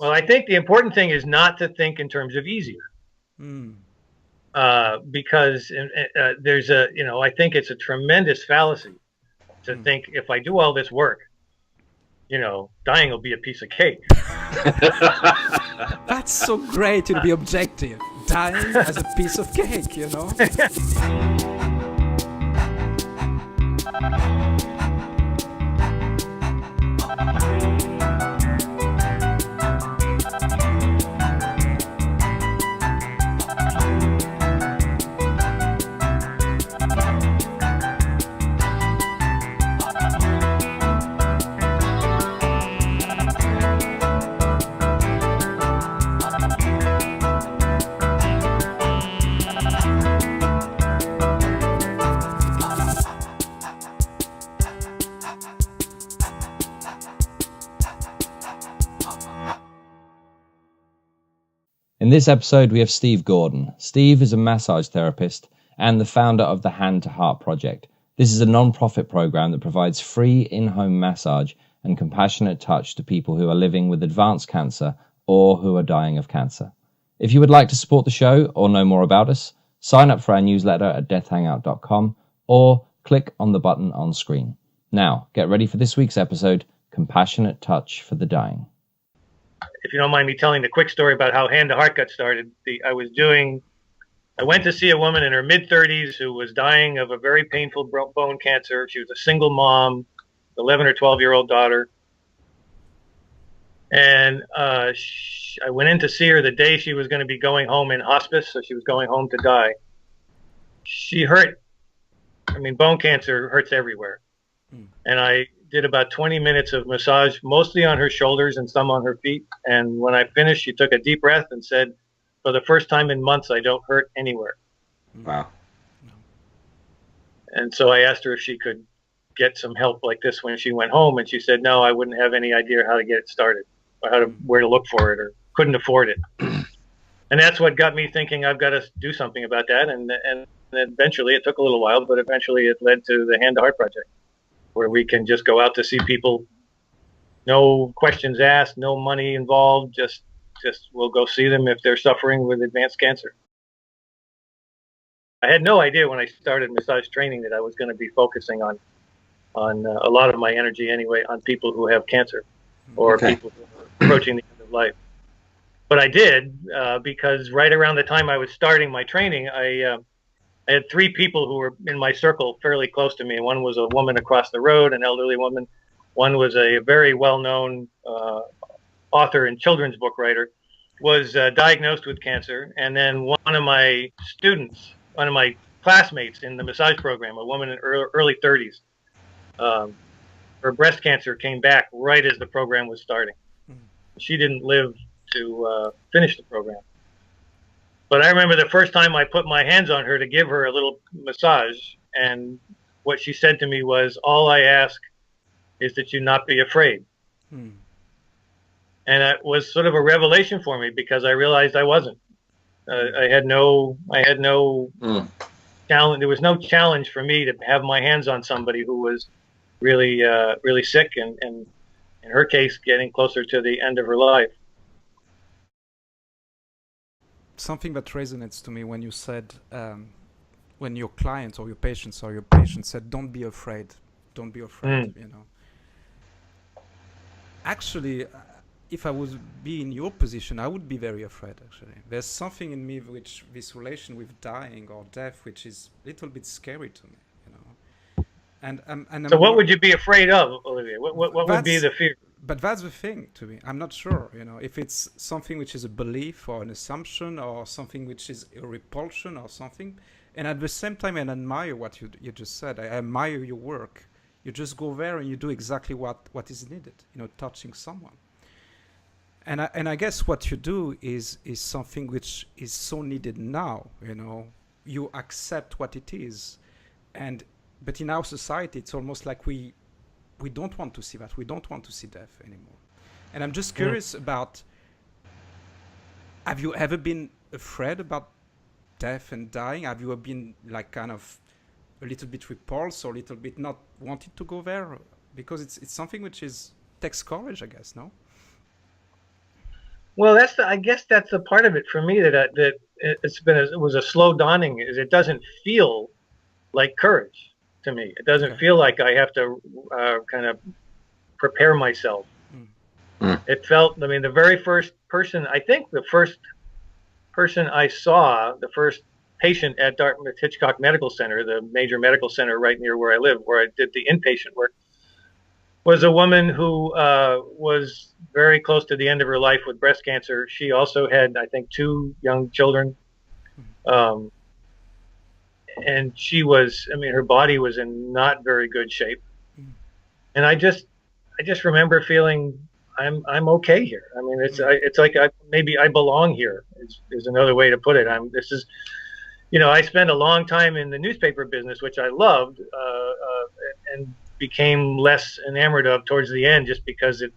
Well, I think the important thing is not to think in terms of easier. Because there's I think it's a tremendous fallacy to think if I do all this work, dying will be a piece of cake. That's so great to be objective. Dying as a piece of cake, In this episode, we have Steve Gordon. Steve is a massage therapist and the founder of the Hand to Heart Project. This is a non-profit program that provides free in-home massage and compassionate touch to people who are living with advanced cancer or who are dying of cancer. If you would like to support the show or know more about us, sign up for our newsletter at deathhangout.com or click on the button on screen. Now, get ready for this week's episode, Compassionate Touch for the Dying. If you don't mind me telling the quick story about how Hand to Heart got started, I went to see a woman in her mid-30s who was dying of a very painful bone cancer. She was a single mom, 11 or 12-year-old daughter. And I went in to see her the day she was going to be going home in hospice, so she was going home to die. She hurt. Bone cancer hurts everywhere. And I did about 20 minutes of massage, mostly on her shoulders and some on her feet. And when I finished, she took a deep breath and said, for the first time in months, I don't hurt anywhere. Wow. And so I asked her if she could get some help like this when she went home. And she said, no, I wouldn't have any idea how to get it started or where to look for it or couldn't afford it. And that's what got me thinking I've got to do something about that. And eventually, it took a little while, but eventually it led to the Hand to Heart Project, where we can just go out to see people, no questions asked, no money involved, just we'll go see them if they're suffering with advanced cancer. I had no idea when I started massage training that I was going to be focusing on a lot of my energy anyway on people who have cancer or people who are approaching the end of life. But I did because right around the time I was starting my training, I had three people who were in my circle fairly close to me. One was a woman across the road, an elderly woman. One was a very well-known author and children's book writer, was diagnosed with cancer. And then one of my students, one of my classmates in the massage program, a woman in early 30s, her breast cancer came back right as the program was starting. She didn't live to finish the program. But I remember the first time I put my hands on her to give her a little massage, and what she said to me was, all I ask is that you not be afraid. And that was sort of a revelation for me because I realized I wasn't. I had no challenge. There was no challenge for me to have my hands on somebody who was really, really sick, and in her case, getting closer to the end of her life. Something that resonates to me when you said, when your clients or your patients said, don't be afraid, Actually, if I would be in your position, I would be very afraid, actually. There's something in me which, this relation with dying or death, which is a little bit scary to me, And so what would you be afraid of, Olivier? What would be the fear? But that's the thing to me. I'm not sure, if it's something which is a belief or an assumption or something which is a repulsion or something. And at the same time, I admire what you just said. I admire your work. You just go there and you do exactly what is needed, touching someone. And I guess what you do is something which is so needed now, You accept what it is. But in our society, it's almost like we don't want to see that. We don't want to see death anymore. And I'm just curious about, have you ever been afraid about death and dying? Have you ever been like kind of a little bit repulsed or a little bit not wanted to go there? Because it's something which takes courage, I guess, no? Well, I guess that's the part of it for me that it was a slow dawning. Is it doesn't feel like courage to me. It doesn't Okay. feel like I have to kind of prepare myself. Mm. It felt. I mean, the very first person. I think the first person I saw, the first patient at Dartmouth Hitchcock Medical Center, the major medical center right near where I live, where I did the inpatient work, was a woman who was very close to the end of her life with breast cancer. She also had, I think, 2 young children. And she was, I mean, her body was in not very good shape. And I just remember feeling I'm okay here. I mean, it's like maybe I belong here is another way to put it. This is, I spent a long time in the newspaper business, which I loved, and became less enamored of towards the end, just because it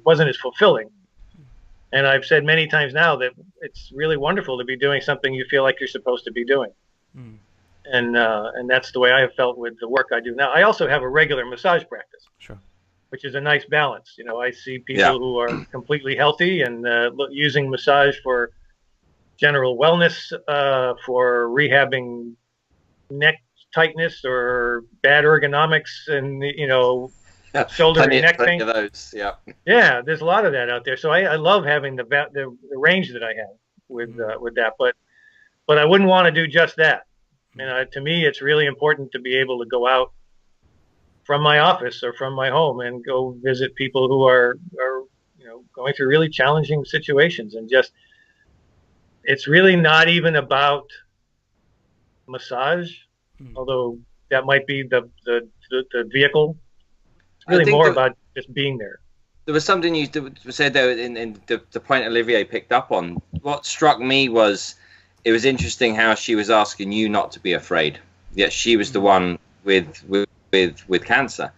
wasn't as fulfilling. And I've said many times now that it's really wonderful to be doing something you feel like you're supposed to be doing. And that's the way I have felt with the work I do now. I also have a regular massage practice, Sure. which is a nice balance. I see people who are completely healthy and using massage for general wellness, for rehabbing neck tightness or bad ergonomics, and shoulder and neck pain. Of those, yeah. There's a lot of that out there. So I love having the range that I have with that, but I wouldn't want to do just that. And to me, it's really important to be able to go out from my office or from my home and go visit people who are going through really challenging situations. And just, it's really not even about massage, although that might be the vehicle. It's really more about just being there. There was something you said though in the point Olivier picked up on. What struck me was, it was interesting how she was asking you not to be afraid. Yet she was the one with cancer,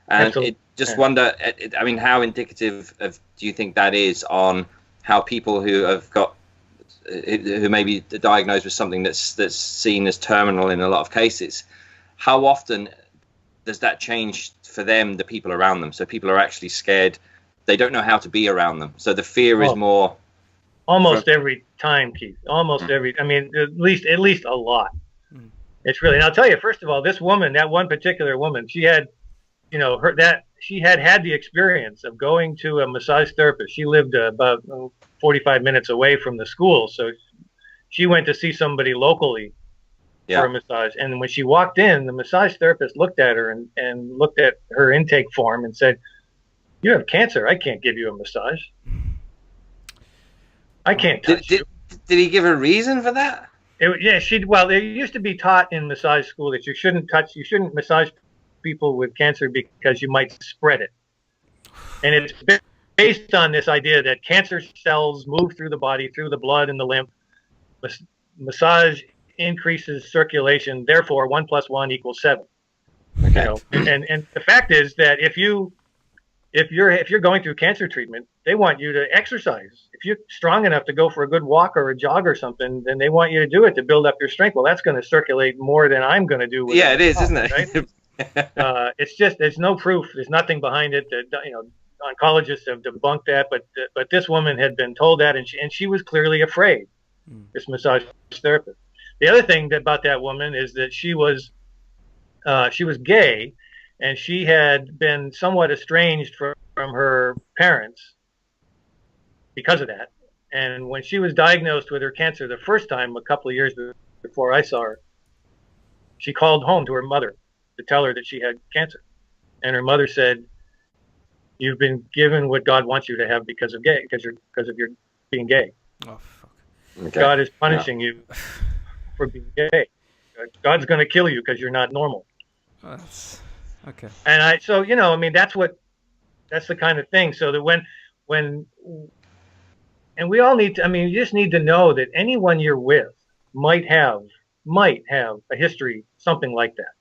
and absolutely. It just wonder. I mean, how indicative of do you think that is on how people who have got who may be diagnosed with something that's seen as terminal in a lot of cases? How often does that change for them, the people around them? So people are actually scared. They don't know how to be around them. So the fear is more. Almost every time, Keith. Almost every. I mean, at least a lot. It's really. And I'll tell you, first of all, this woman, that one particular woman, she had, she had the experience of going to a massage therapist. She lived about 45 minutes away from the school, so she went to see somebody locally for a massage. And when she walked in, the massage therapist looked at her and looked at her intake form and said, "You have cancer. I can't give you a massage. I can't touch you." Did he give a reason for that? Well, it used to be taught in massage school that you shouldn't massage people with cancer because you might spread it. And it's based on this idea that cancer cells move through the body, through the blood and the lymph. Massage increases circulation, therefore 1 + 1 = 7. Okay. And the fact is that if you're going through cancer treatment, they want you to exercise. If you're strong enough to go for a good walk or a jog or something, then they want you to do it to build up your strength. Well, that's going to circulate more than I'm going to do. It is, isn't it? Right? It's just, there's no proof. There's nothing behind it. Oncologists have debunked that, but this woman had been told that, and she was clearly afraid. This massage therapist. The other thing about that woman is that she was gay. And she had been somewhat estranged from her parents because of that. And when she was diagnosed with her cancer the first time, a couple of years before I saw her, she called home to her mother to tell her that she had cancer. And her mother said, "You've been given what God wants you to have because of your being gay. Oh, fuck. Okay. God is punishing you for being gay. God's going to kill you because you're not normal." Okay. And that's the kind of thing. So that and we all need to, you just need to know that anyone you're with might have a history, something like that.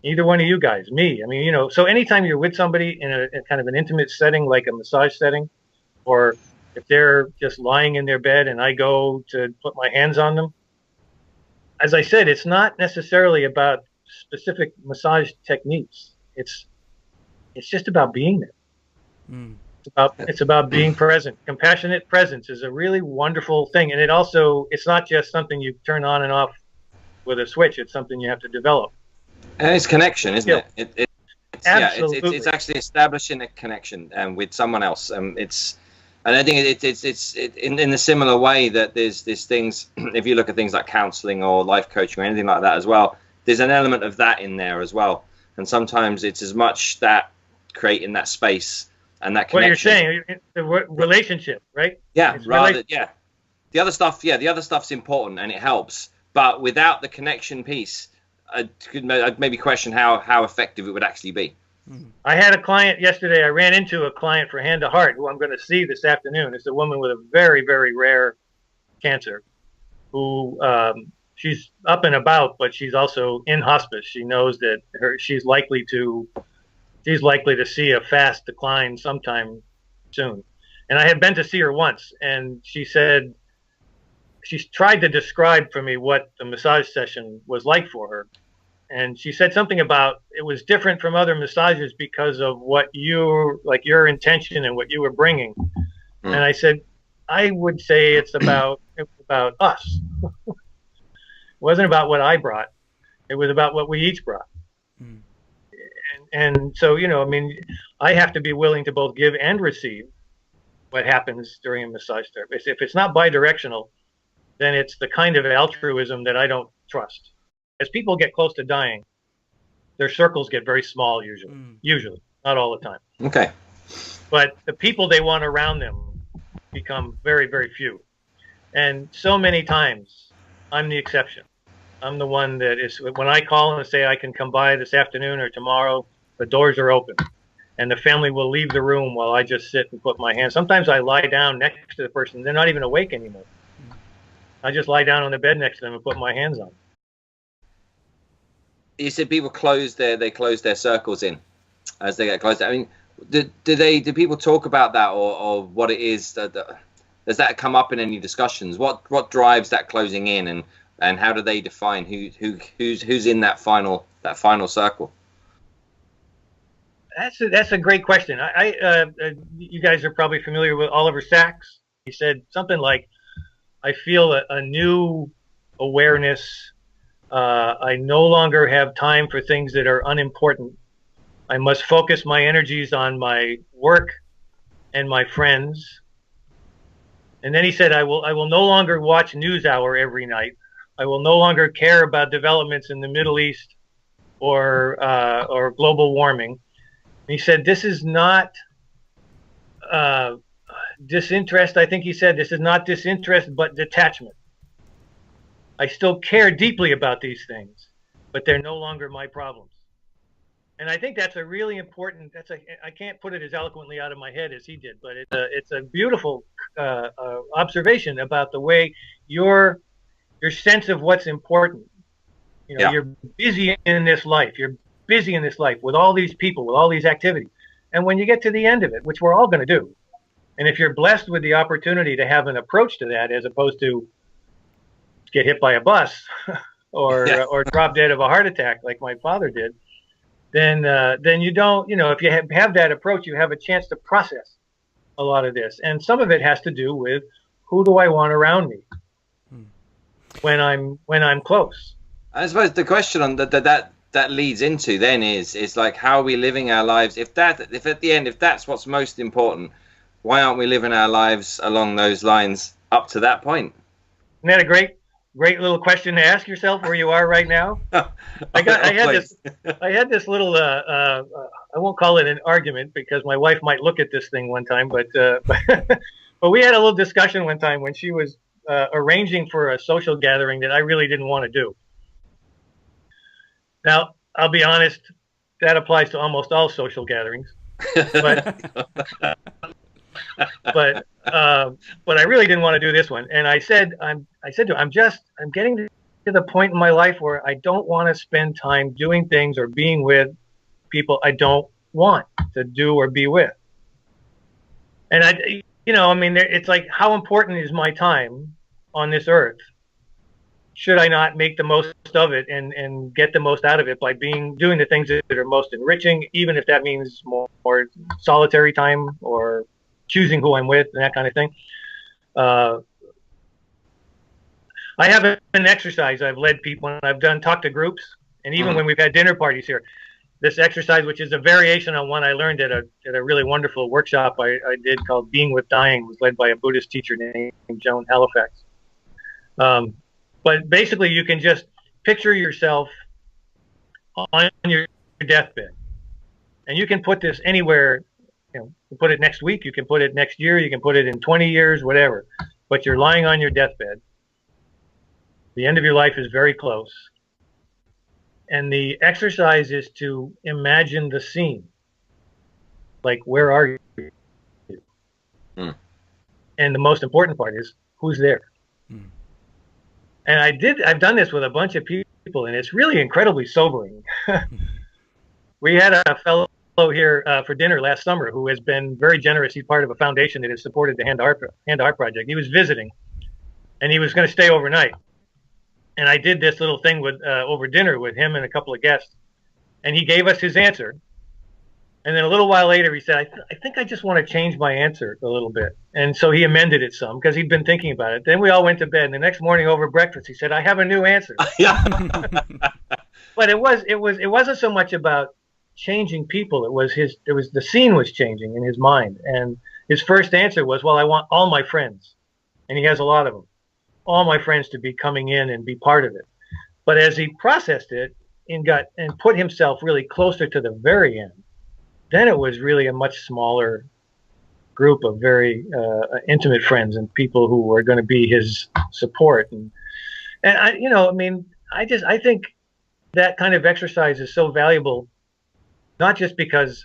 Either one of you guys, me. So anytime you're with somebody in a kind of an intimate setting, like a massage setting, or if they're just lying in their bed and I go to put my hands on them, as I said, it's not necessarily about specific massage techniques. It's just about being there. It's about being present. Compassionate presence is a really wonderful thing, and it's not just something you turn on and off with a switch. It's something you have to develop. And it's connection, isn't it? Absolutely. Yeah, it's actually establishing a connection with someone else. And I think it's in a similar way that there's things. If you look at things like counselling or life coaching or anything like that as well, there's an element of that in there as well. And sometimes it's as much that creating that space and that connection. What you're saying, the relationship, right? Yeah, yeah. The other stuff's important and it helps, but without the connection piece, I'd maybe question how effective it would actually be. I had a client yesterday. I ran into a client for Hand to Heart who I'm going to see this afternoon. It's a woman with a very, very rare cancer who she's up and about, but she's also in hospice. She knows that she's likely to see a fast decline sometime soon. And I had been to see her once, and she said she's tried to describe for me what the massage session was like for her. And she said something about it was different from other massages because of what your intention and what you were bringing. And I said, I would say it was about us. It wasn't about what I brought. It was about what we each brought. And so, I mean, I have to be willing to both give and receive what happens during a massage therapy. If it's not bidirectional, then it's the kind of altruism that I don't trust. As people get close to dying, their circles get very small usually, not all the time. Okay. But the people they want around them become very, very few. And so many times, I'm the exception. I'm the one that is, when I call and say I can come by this afternoon or tomorrow, the doors are open. And the family will leave the room while I just sit and put my hands. Sometimes I lie down next to the person. They're not even awake anymore. I just lie down on the bed next to them and put my hands on them. You said people close their circles in as they get closer. I mean, do people talk about that or what it is? Does that come up in any discussions? What drives that closing in, and how do they define who's in that final circle? That's a great question. You guys are probably familiar with Oliver Sacks. He said something like, I feel a new awareness. I no longer have time for things that are unimportant. I must focus my energies on my work and my friends. And then he said, I will no longer watch NewsHour every night. I will no longer care about developments in the Middle East or global warming. And he said, this is not disinterest. I think he said, this is not disinterest, but detachment. I still care deeply about these things, but they're no longer my problems. And I think that's a really important, I can't put it as eloquently out of my head as he did, but it's a beautiful observation about the way your sense of what's important. You're busy in this life. You're busy in this life with all these people, with all these activities. And when you get to the end of it, which we're all going to do, and if you're blessed with the opportunity to have an approach to that as opposed to get hit by a bus or drop dead of a heart attack like my father did, then you don't, if you have that approach, you have a chance to process a lot of this. And some of it has to do with who do I want around me when I'm close. I suppose the question on that leads into then is like, how are we living our lives? If at the end, if that's what's most important, why aren't we living our lives along those lines up to that point? Isn't that a great little question to ask yourself where you are right now? I had this little I won't call it an argument because my wife might look at this thing one time, but but we had a little discussion one time when she was arranging for a social gathering that I really didn't want to do. Now, I'll be honest, that applies to almost all social gatherings. But I really didn't want to do this one. And I said to her, I'm getting to the point in my life where I don't want to spend time doing things or being with people I don't want to do or be with. And it's like, how important is my time on this earth? Should I not make the most of it and get the most out of it by doing the things that are most enriching, even if that means more solitary time or choosing who I'm with and that kind of thing. I have an exercise I've led people, and I've talked to groups, and even when we've had dinner parties here, this exercise, which is a variation on one I learned at a really wonderful workshop I did called Being with Dying, was led by a Buddhist teacher named Joan Halifax. But basically, you can just picture yourself on your deathbed, and you can put this anywhere. You know, you can put it next week, you can put it next year, you can put it in 20 years, whatever. But you're lying on your deathbed. The end of your life is very close. And the exercise is to imagine the scene. Like, where are you? Mm. And the most important part is, who's there? Mm. And I've done this with a bunch of people, and it's really incredibly sobering. We had a fellow here for dinner last summer who has been very generous. He's part of a foundation that has supported the Hand to Heart Project. He was visiting, and he was going to stay overnight. And I did this little thing with over dinner with him and a couple of guests, and he gave us his answer. And then a little while later, he said, I think I just want to change my answer a little bit. And so he amended it some because he'd been thinking about it. Then we all went to bed, and the next morning over breakfast, he said, I have a new answer. But it wasn't so much about changing people. It was the scene was changing in his mind. And his first answer was, well, I want all my friends. And he has a lot of them. All my friends to be coming in and be part of it. But as he processed it and put himself really closer to the very end, then it was really a much smaller group of very intimate friends and people who were going to be his support. And I think that kind of exercise is so valuable, not just because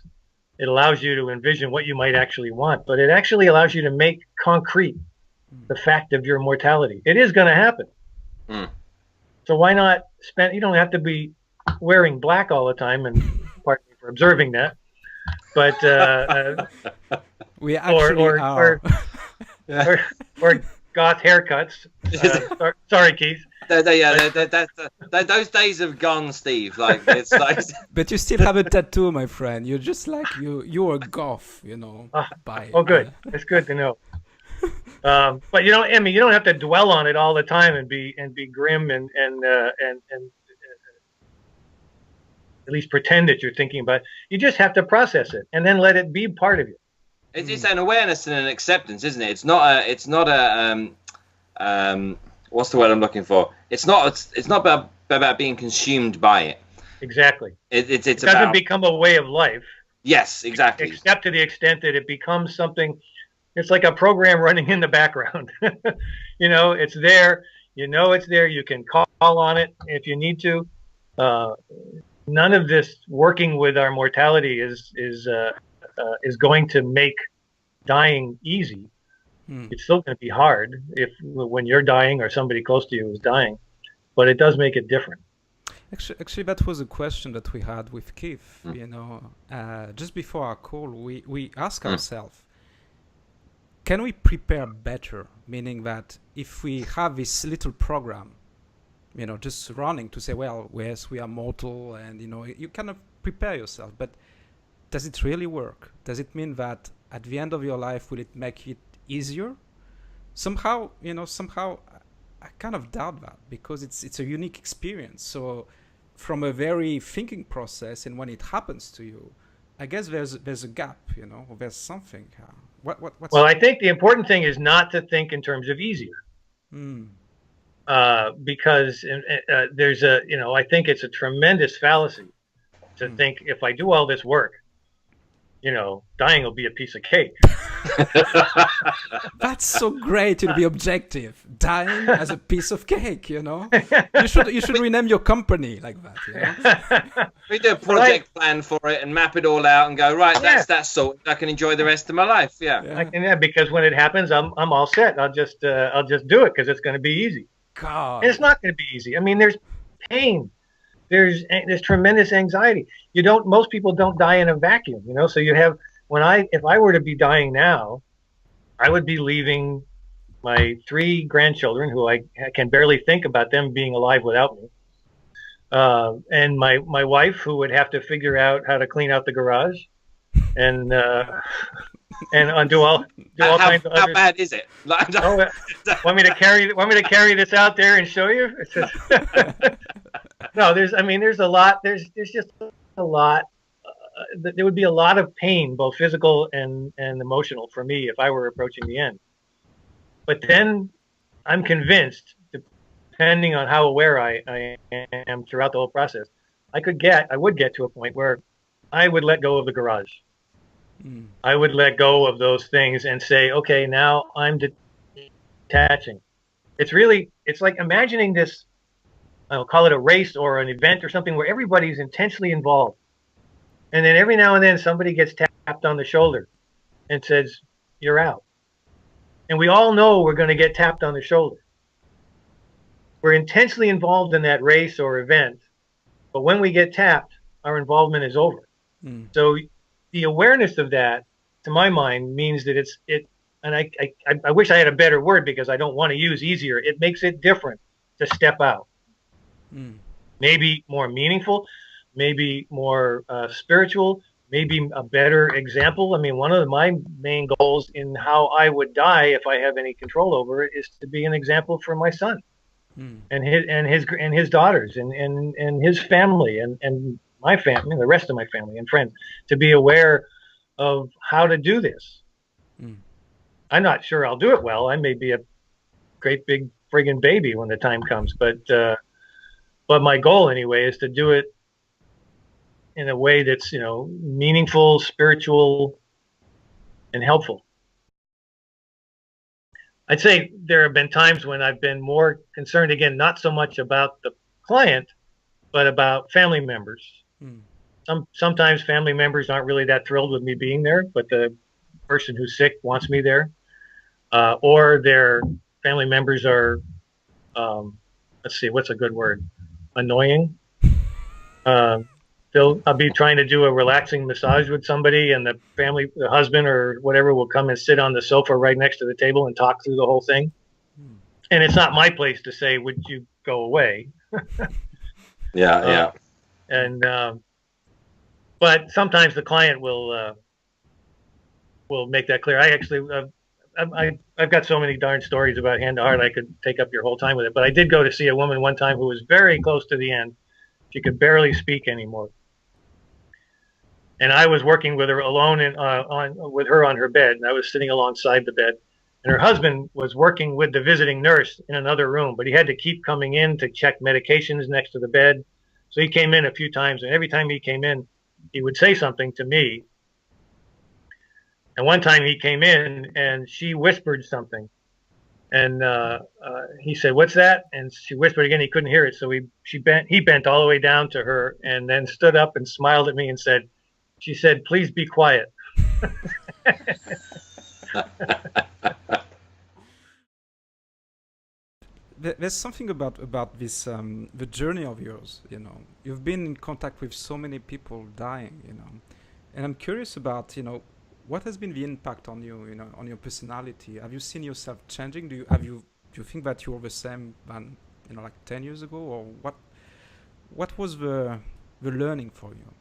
it allows you to envision what you might actually want, but it actually allows you to make concrete the fact of your mortality. It is going to happen. Mm. So why not you don't have to be wearing black all the time, and pardon me for observing that, but we actually are. or goth haircuts. Sorry, Keith. Those days have gone, Steve. Like, it's like. But you still have a tattoo, my friend. You're just like you're a goth, you know. Good. It's good to know. But you don't have to dwell on it all the time and be grim and at least pretend that you're thinking about it. You just have to process it and then let it be part of you. It's an awareness and an acceptance, isn't it? It's not a what's the word I'm looking for? It's not about being consumed by it. Exactly. It doesn't become a way of life. Yes, exactly. Except to the extent that it becomes something. It's like a program running in the background. It's there. It's there. You can call on it if you need to. None of this working with our mortality is going to make dying easy. It's still going to be hard when you're dying or somebody close to you is dying, but it does make it different. Actually, that was a question that we had with Keith. Just before our call, we asked ourselves, can we prepare better? Meaning that if we have this little program, just running to say, well, yes, we are mortal, and you kind of prepare yourself, but does it really work? Does it mean that at the end of your life, will it make it easier? Somehow I kind of doubt that, because it's a unique experience. So from a very thinking process, and when it happens to you, I guess there's a gap, or there's something. What's I think the important thing is not to think in terms of easier, because there's I think it's a tremendous fallacy to think if I do all this work, dying will be a piece of cake. That's so great to be objective. Dying as a piece of cake, You should rename your company like that. We do a project plan for it and map it all out and go, right, that's sorted. I can enjoy the rest of my life. Because when it happens, I'm all set. I'll just do it because it's going to be easy. God. And it's not going to be easy. I mean, there's pain. There's tremendous anxiety. Most people don't die in a vacuum, So you have, if I were to be dying now, I would be leaving my 3 grandchildren, who I can barely think about them being alive without me, and my wife, who would have to figure out how to clean out the garage, and and do all kinds of how other. bad is it? Like, Oh, want me to carry this out there and show you? No, there's a lot. There's just a lot. There would be a lot of pain, both physical and emotional, for me if I were approaching the end. But then I'm convinced, depending on how aware I am throughout the whole process, I would get to a point where I would let go of the garage. I would let go of those things and say, okay, now I'm detaching. It's like imagining this, I'll call it a race or an event or something where everybody's intentionally involved. And then every now and then somebody gets tapped on the shoulder and says, you're out. And we all know we're going to get tapped on the shoulder. We're intensely involved in that race or event, but when we get tapped, our involvement is over. So the awareness of that, to my mind, means that and I wish I had a better word because I don't want to use easier. It makes it different to step out. Maybe more meaningful, maybe more spiritual, maybe a better example. I mean, one of my main goals in how I would die, if I have any control over it, is to be an example for my son and his daughters and his family and my family, the rest of my family and friends, to be aware of how to do this. I'm not sure I'll do it well. I may be a great big friggin' baby when the time comes, but my goal anyway is to do it in a way that's, meaningful, spiritual, and helpful. I'd say there have been times when I've been more concerned, again, not so much about the client, but about family members. Sometimes family members aren't really that thrilled with me being there, but the person who's sick wants me there. Or their family members are, let's see, what's a good word? Annoying. I'll be trying to do a relaxing massage with somebody, and the husband or whatever will come and sit on the sofa right next to the table and talk through the whole thing. And it's not my place to say, would you go away? Yeah. But sometimes the client will make that clear. I actually, I've got so many darn stories about Hand to Heart, I could take up your whole time with it. But I did go to see a woman one time who was very close to the end. She could barely speak anymore. And I was working with her alone with her on her bed, and I was sitting alongside the bed. And her husband was working with the visiting nurse in another room, but he had to keep coming in to check medications next to the bed. So he came in a few times, and every time he came in, he would say something to me. And one time he came in, and she whispered something. And he said, "What's that?" And she whispered again. He couldn't hear it, so he bent all the way down to her, and then stood up and smiled at me and said, "She said, please be quiet." There's something about this the journey of yours. You've been in contact with so many people dying. And I'm curious about what has been the impact on you, on your personality. Have you seen yourself changing? Do you think that you're the same than like 10 years ago, or what was the learning for you,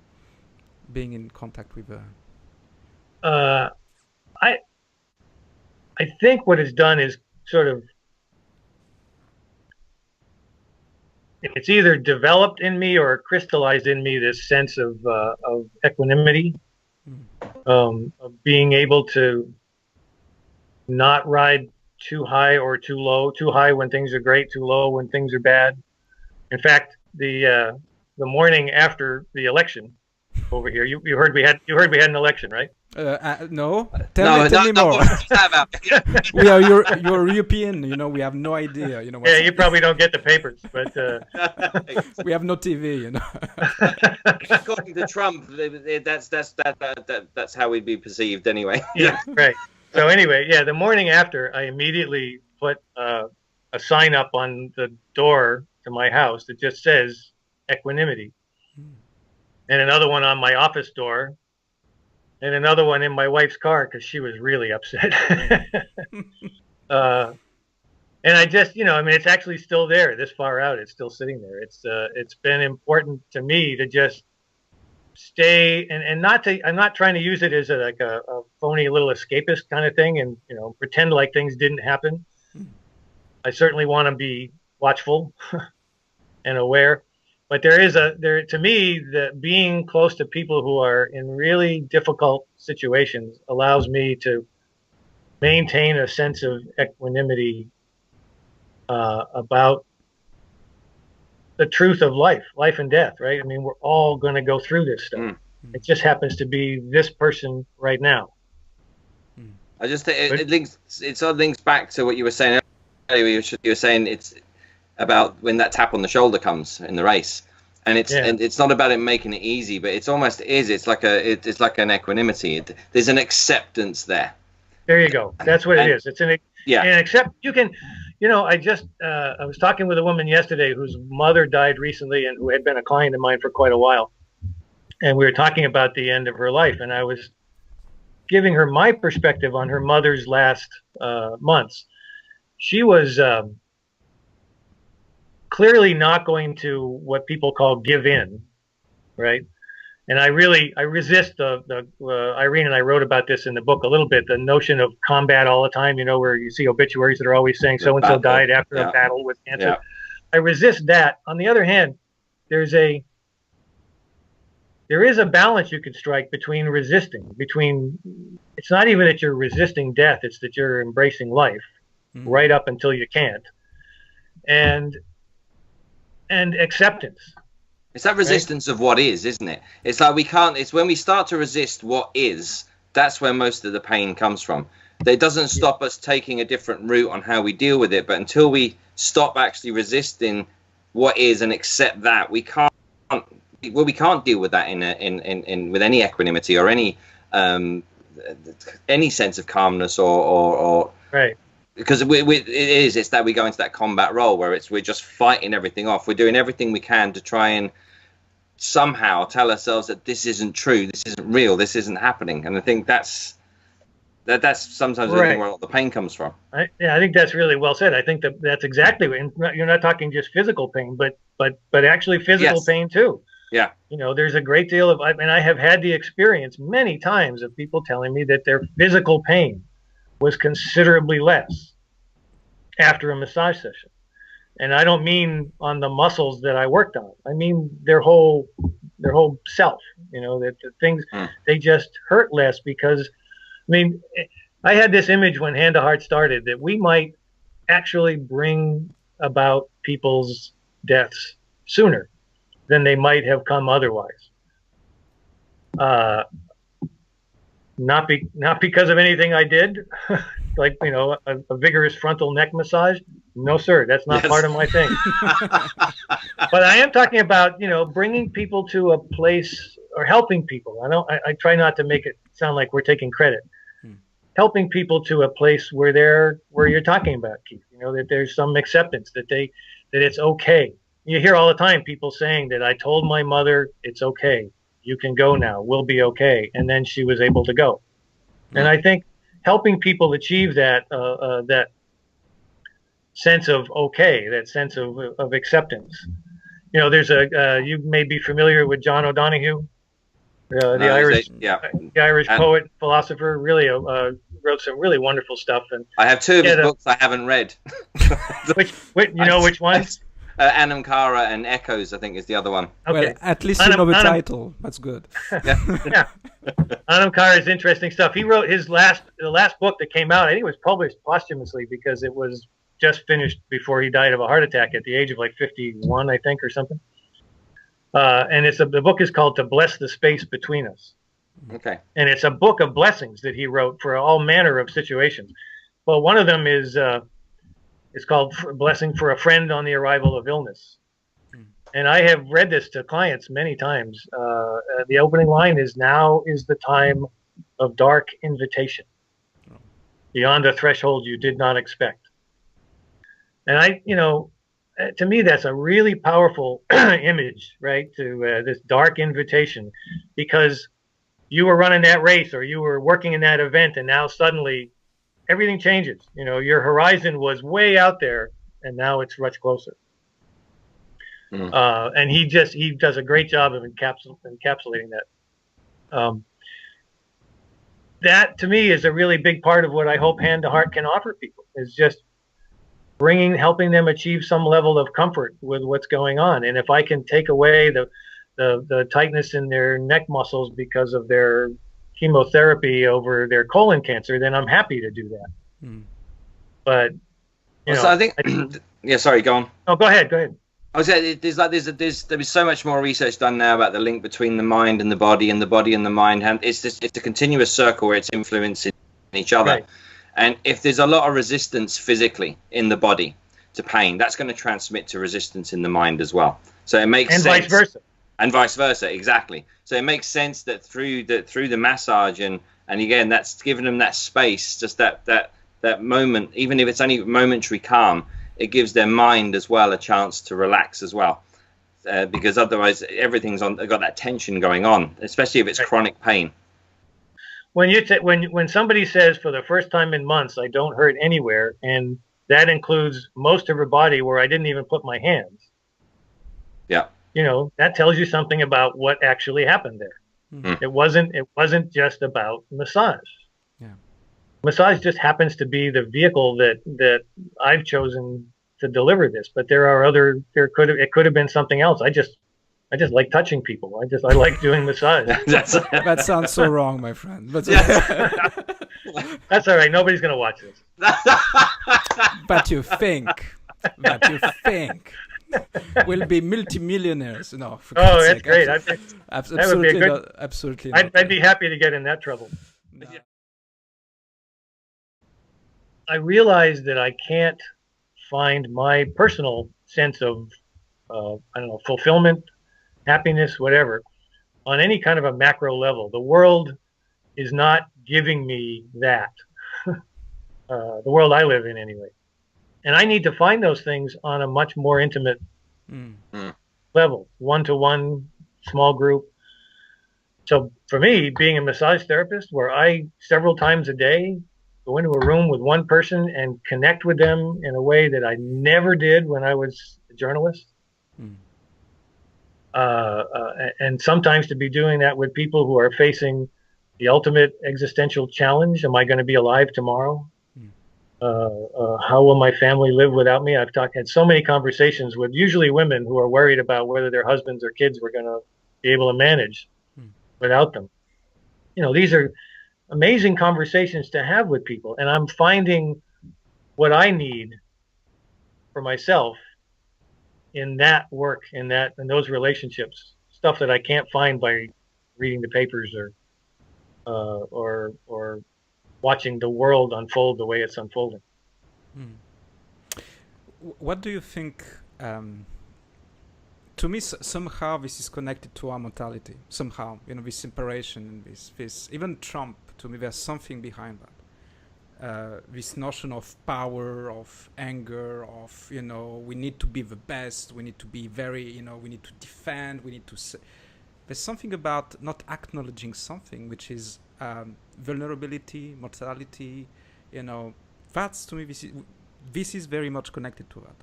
being in contact with I think what it's done is sort of, it's either developed in me or crystallized in me this sense of equanimity, of being able to not ride too high or too low, too high when things are great, too low when things are bad. In fact, the morning after the election over here, you heard we had an election, right? No. Tell me more. We are European, we have no idea, Yeah, you probably don't get the papers, but we have no TV, According to Trump, that's how we'd be perceived anyway. Yeah, right. So anyway, yeah, the morning after, I immediately put a sign up on the door to my house that just says equanimity, and another one on my office door, and another one in my wife's car because she was really upset. And I just, it's actually still there. This far out, it's still sitting there. It's been important to me to just stay and not to. I'm not trying to use it as like a phony little escapist kind of thing, and pretend like things didn't happen. I certainly want to be watchful and aware, but to me, that being close to people who are in really difficult situations allows me to maintain a sense of equanimity about the truth of life and death, right? I mean, we're all going to go through this stuff. It just happens to be this person right now. I just think it sort of links back to what you were saying earlier. You were saying it's about when that tap on the shoulder comes in the race, and it's not about it making it easy, but it's almost is. It's like an equanimity. There's an acceptance there. There you go. That's what it is. It's an accept. You can. I was talking with a woman yesterday whose mother died recently and who had been a client of mine for quite a while. And we were talking about the end of her life. And I was giving her my perspective on her mother's last months. She was clearly not going to what people call give in, right? And I resist Irene and I wrote about this in the book a little bit, the notion of combat all the time, where you see obituaries that are always saying so-and-so died after a battle with cancer. Yeah. I resist that. On the other hand, there is a balance you can strike between resisting, it's not even that you're resisting death, it's that you're embracing life right up until you can't. And acceptance. It's that resistance of what is, isn't it? It's like it's when we start to resist what is, that's where most of the pain comes from. It doesn't stop us taking a different route on how we deal with it, but until we stop actually resisting what is and accept that, we can't deal with that in with any equanimity or any sense of calmness or right. Because it's that we go into that combat role where we're just fighting everything off. We're doing everything we can to try and somehow tell ourselves that this isn't true, this isn't real, this isn't happening. And I think that's sometimes where a lot of the pain comes from. I think that's really well said. I think that's exactly what, you're not talking just physical pain, but actually physical pain too. Yeah. There's a great deal of, and I have had the experience many times of people telling me that their physical pain was considerably less after a massage session. And I don't mean on the muscles that I worked on. I mean their whole self, that the things, they just hurt less because, I had this image when Hand to Heart started that we might actually bring about people's deaths sooner than they might have come otherwise. Not because of anything I did, like, a vigorous frontal neck massage. No, sir, that's not part of my thing. But I am talking about, bringing people to a place or helping people. I try not to make it sound like we're taking credit. Helping people to a place where you're talking about, Keith, that there's some acceptance, that it's okay. You hear all the time people saying that I told my mother it's okay. You can go now. We'll be okay. And then she was able to go. And I think helping people achieve that sense of okay, that sense of acceptance. There's you may be familiar with John O'Donohue, the Irish poet, philosopher. Really wrote some really wonderful stuff. And I have two of his books I haven't read. Which ones? Anam Cara and Echoes, I think, is the other one. Okay. Well, at least you know the title. That's good. Yeah. Anam Cara is interesting stuff. He wrote the last book that came out. I think it was published posthumously because it was just finished before he died of a heart attack at the age of like 51, I think, or something. And the book is called To Bless the Space Between Us. Okay. And it's a book of blessings that he wrote for all manner of situations. Well, one of them is it's called Blessing for a Friend on the Arrival of Illness. And I have read this to clients many times. The opening line is, now is the time of dark invitation, beyond a threshold you did not expect. And to me, that's a really powerful image, right? To this dark invitation, because you were running that race or you were working in that event, and now suddenly everything changes. Your horizon was way out there, and now it's much closer. And he does a great job of encapsulating that. That to me is a really big part of what I hope Hand to Heart can offer people, is just helping them achieve some level of comfort with what's going on. And if I can take away the tightness in their neck muscles because of their chemotherapy over their colon cancer, then I'm happy to do that. But so I think yeah, sorry, go on. Oh, go ahead. I was saying there's so much more research done now about the link between the mind and the body, and the body and the mind, and it's a continuous circle where it's influencing each other. Right. And if there's a lot of resistance physically in the body to pain, that's going to transmit to resistance in the mind as well. So it makes sense. And vice versa. And vice versa, exactly. So it makes sense that through the massage and again, that's giving them that space, just that moment, even if it's only momentary calm, it gives their mind as well a chance to relax as well, because otherwise everything's got that tension going on, especially if it's chronic pain. When somebody says for the first time in months I don't hurt anywhere, and that includes most of her body where I didn't even put my hands. Yeah. That tells you something about what actually happened there. Mm-hmm. It wasn't just about massage. Yeah. Massage just happens to be the vehicle that I've chosen to deliver this, but it could have been something else. I just like touching people. I like doing massage. That sounds so wrong, my friend. But that's all right. Nobody's gonna watch this. But you think we'll be multimillionaires? No. Oh, that's great. Absolutely. I'd be happy to get in that trouble. No. I realized that I can't find my personal sense of, fulfillment, happiness, whatever, on any kind of a macro level. The world is not giving me that. The world I live in, anyway. And I need to find those things on a much more intimate level, one-to-one, small group. So for me, being a massage therapist, where I several times a day go into a room with one person and connect with them in a way that I never did when I was a journalist. And sometimes to be doing that with people who are facing the ultimate existential challenge. Am I going to be alive tomorrow? How will my family live without me? I've had so many conversations with usually women who are worried about whether their husbands or kids were going to be able to manage without them. These are amazing conversations to have with people, and I'm finding what I need for myself in that work, in those relationships, stuff that I can't find by reading the papers or watching the world unfold the way it's unfolding. What do you think? To me, somehow this is connected to our mortality. Somehow, this separation, this even Trump. To me, there's something behind that. This notion of power, of anger, of we need to be the best. We need to be very, we need to defend. We need to. There's something about not acknowledging something, which is vulnerability, mortality. That's to me. This is very much connected to that,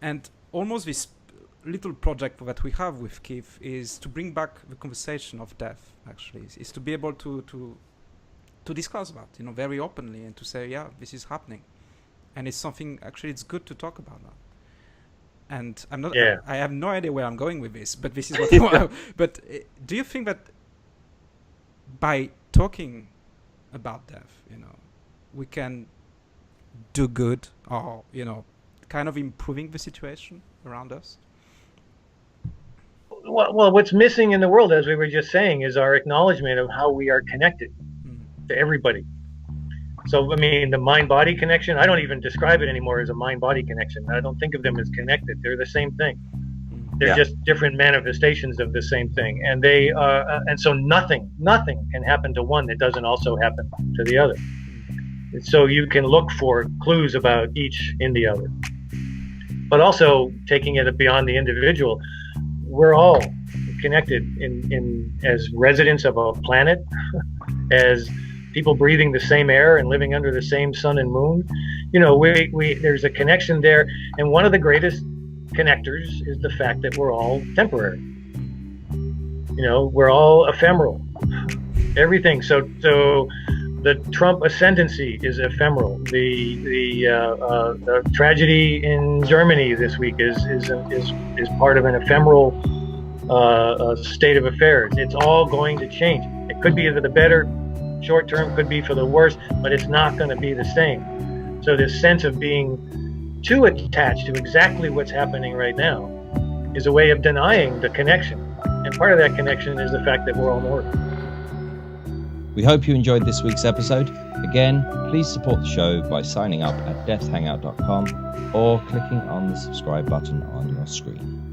and almost this little project that we have with Keith is to bring back the conversation of death. Actually, is to be able to discuss that, very openly, and to say, yeah, this is happening, and it's something. Actually, it's good to talk about that. And I'm not. Yeah. I have no idea where I'm going with this, but this is what I want. But do you think that by talking about death, we can do good, or kind of improving the situation around us? Well, what's missing in the world, as we were just saying, is our acknowledgement of how we are connected to everybody. So, the mind-body connection, I don't even describe it anymore as a mind-body connection. I don't think of them as connected. They're the same thing. They're just different manifestations of the same thing. And and so nothing can happen to one that doesn't also happen to the other. So you can look for clues about each in the other. But also taking it beyond the individual, we're all connected in as residents of a planet, as people breathing the same air and living under the same sun and moon. There's a connection there. And one of the greatest connectors is the fact that we're all temporary. We're all ephemeral. Everything. So the Trump ascendancy is ephemeral. The tragedy in Germany this week is part of an ephemeral state of affairs. It's all going to change. It could be for the better, short term, could be for the worse, but it's not going to be the same. So this sense of being too attached to exactly what's happening right now is a way of denying the connection. And part of that connection is the fact that we're all mortal. We hope you enjoyed this week's episode. Again, please support the show by signing up at deathhangout.com or clicking on the subscribe button on your screen.